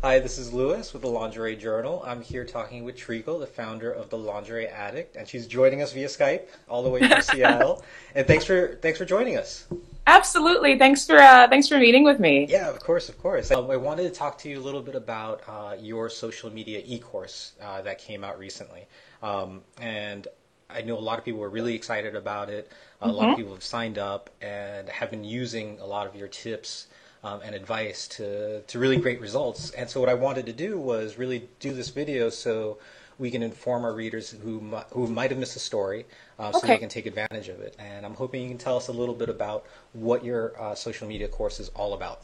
Hi, this is Lewis with the Lingerie Journal. I'm here talking with Treacle, the founder of the Lingerie Addict, and she's joining us via Skype all the way from Seattle. And thanks for joining us. Absolutely. Thanks for meeting with me. Yeah, of course, of course. I wanted to talk to you a little bit about your social media e-course that came out recently. And I know a lot of people were really excited about it. A lot of hmm people have signed up and have been using a lot of your tips and advice to really great results. And so what I wanted to do was really do this video so we can inform our readers who might have missed the story, so they Okay. can take advantage of it. And I'm hoping you can tell us a little bit about what your social media course is all about.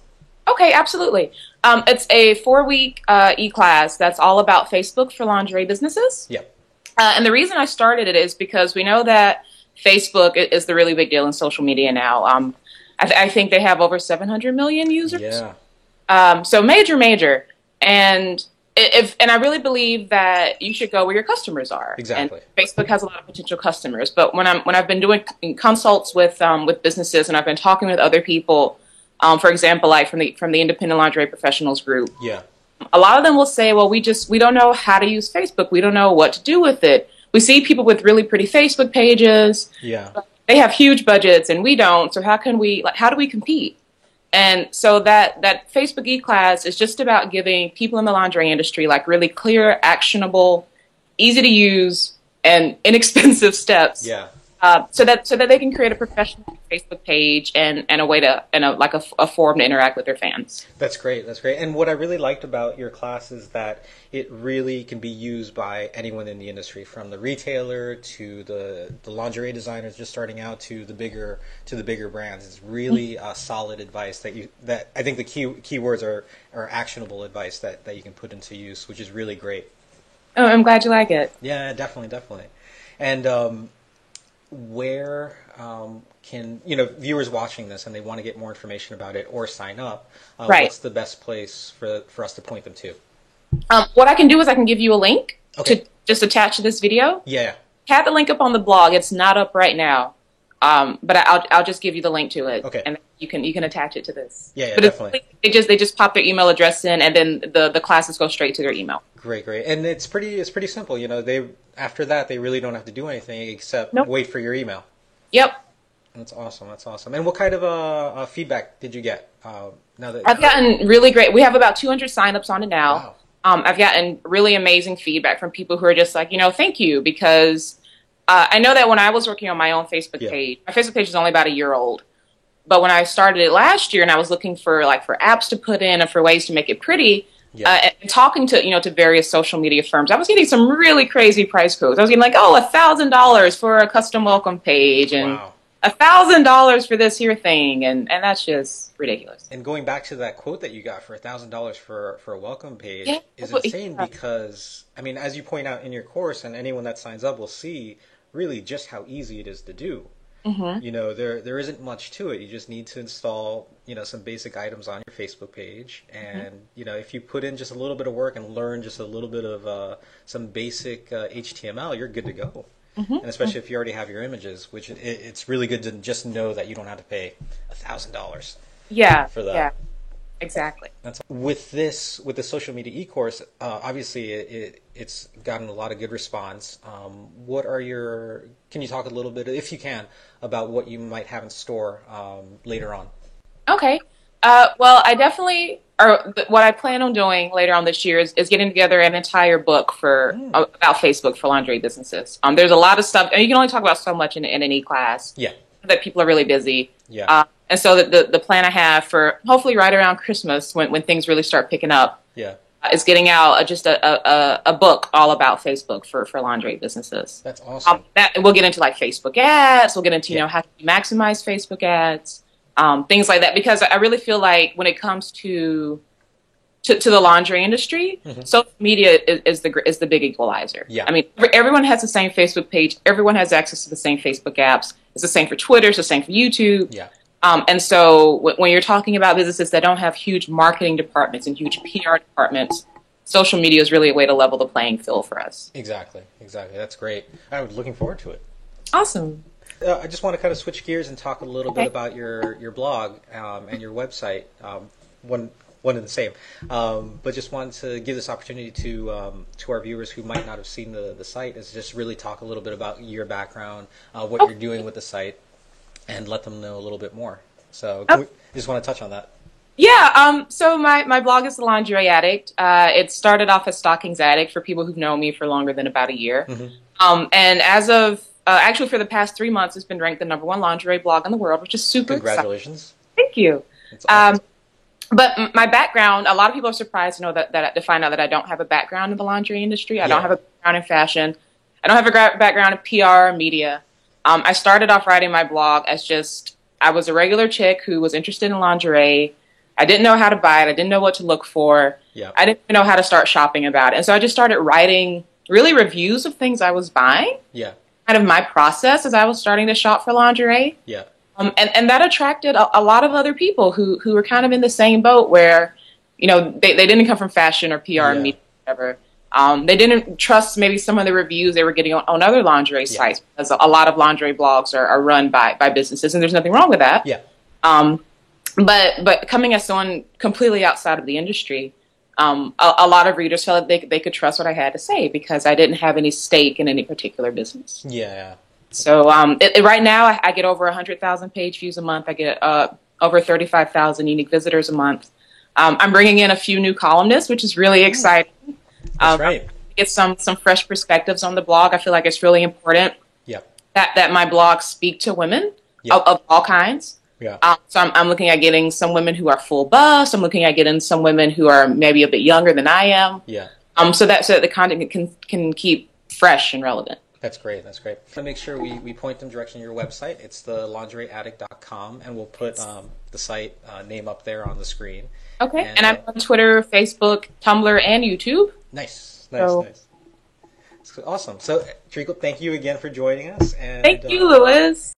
Okay, absolutely. It's a 4-week e-class that's all about Facebook for lingerie businesses. Yeah. And the reason I started it is because we know that Facebook is the really big deal in social media now. I think they have over 700 million users. Yeah. So major, major. And and I really believe that you should go where your customers are. And Exactly. Facebook has a lot of potential customers. But when I've been doing consults with businesses and I've been talking with other people, for example, like from the Independent Lingerie Professionals group, Yeah. a lot of them will say, well, we don't know how to use Facebook. We don't know what to do with it. We see people with really pretty Facebook pages. Yeah. They have huge budgets and we don't. So how do we compete? And so that Facebook e-class is just about giving people in the lingerie industry like really clear, actionable, easy to use, and inexpensive steps, Yeah. so that they can create a professional Facebook page and a way to like a forum to interact with their fans. That's great. That's great. And what I really liked about your class is that it really can be used by anyone in the industry, from the retailer to the lingerie designers just starting out to the bigger brands. It's really solid advice that I think the keywords are actionable advice that you can put into use, which is really great. Oh, I'm glad you like it. Yeah, definitely, definitely. And where can viewers watching this and they want to get more information about it or sign up? Right. What's the best place for us to point them to? What I can do is I can give you a link Okay. to just attach to this video. Yeah. Have the link up on the blog. It's not up right now, but I'll just give you the link to it, Okay. and you can attach it to this. Yeah, yeah, But definitely. they just pop their email address in, and then the classes go straight to their email. Great, great. And it's pretty simple. They after that they really don't have to do anything except Nope. wait for your email. Yep. That's awesome. That's awesome. And what kind of feedback did you get? Now that I've gotten really great. We have about 200 signups on it now. Wow. I've gotten really amazing feedback from people who are just like, thank you, because I know that when I was working on my own Facebook Yeah. page, my Facebook page is only about a year old. But when I started it last year and I was looking for apps to put in and for ways to make it pretty, Yeah. and talking to various social media firms, I was getting some really crazy price quotes. I was getting like, oh, $1,000 for a custom welcome page and Wow. $1,000 for this here thing, and that's just ridiculous. And going back to that quote that you got for $1,000 for a welcome page Yeah, is well, insane yeah. because, I mean, as you point out in your course, and anyone that signs up will see really just how easy it is to do. Mm-hmm. There isn't much to it. You just need to install, some basic items on your Facebook page, and if you put in just a little bit of work and learn just a little bit of some basic HTML, you're good to go. Mm-hmm. And especially if you already have your images, which it's really good to just know that you don't have to pay $1,000 Yeah, for that. yeah, exactly. That's with the social media e-course. Obviously, it's gotten a lot of good response. Can you talk a little bit, if you can, about what you might have in store later on? Okay. Well, I definitely, or what I plan on doing later on this year is getting together an entire book for about Facebook for lingerie businesses. There's a lot of stuff, and you can only talk about so much in an e-class Yeah, that people are really busy. yeah, And so the plan I have for hopefully right around Christmas when things really start picking up yeah. is getting out just a book all about Facebook for lingerie businesses. That's awesome. That we'll get into like Facebook ads. We'll get into Yeah. how to maximize Facebook ads, things like that. Because I really feel like when it comes to the lingerie industry, social media is the big equalizer. Yeah. I mean, everyone has the same Facebook page. Everyone has access to the same Facebook apps. It's the same for Twitter. It's the same for YouTube. Yeah, And so when you're talking about businesses that don't have huge marketing departments and huge PR departments, social media is really a way to level the playing field for us. exactly, exactly. That's great. I'm looking forward to it. Awesome. I just want to kind of switch gears and talk a little bit Okay. about your blog and your website. When one and the same. But just wanted to give this opportunity to our viewers who might not have seen the site, is just really talk a little bit about your background, what you're doing with the site, and let them know a little bit more. So just want to touch on that. Yeah, so my blog is The Lingerie Addict. It started off as Stockings Addict for people who've known me for longer than about a year. And as of, actually for the past 3 months, it's been ranked the #1 lingerie blog in the world, which is super Congratulations. exciting. Thank you. That's awesome. But my background, a lot of people are surprised to know to find out that I don't have a background in the lingerie industry. I don't have a background in fashion. I don't have a background in PR or media. I started off writing my blog as I was a regular chick who was interested in lingerie. I didn't know how to buy it. I didn't know what to look for. I didn't know how to start shopping about it. And so I just started writing really reviews of things I was buying. Kind of my process as I was starting to shop for lingerie. And that attracted a lot of other people who were kind of in the same boat where, you know, they didn't come from fashion or PR or media or whatever. They didn't trust maybe some of the reviews they were getting on other lingerie sites, because a lot of lingerie blogs are run by businesses, and there's nothing wrong with that. But coming as someone completely outside of the industry, a lot of readers felt that they could trust what I had to say because I didn't have any stake in any particular business. So right now I get over 100,000 page views a month. I get over 35,000 unique visitors a month. I'm bringing in a few new columnists, which is really exciting. That's right. Get some fresh perspectives on the blog. I feel like it's really important that my blogs speak to women of all kinds. So I'm looking at getting some women who are full bust. I'm looking at getting some women who are maybe a bit younger than I am. So that the content can keep fresh and relevant. That's great. That's great. To make sure we point them direction to your website, it's the lingerieaddict.com, and we'll put the site name up there on the screen. Okay. And I'm on Twitter, Facebook, Tumblr, and YouTube. Nice. Awesome. So, Treacle, thank you again for joining us. And, thank you, Louis.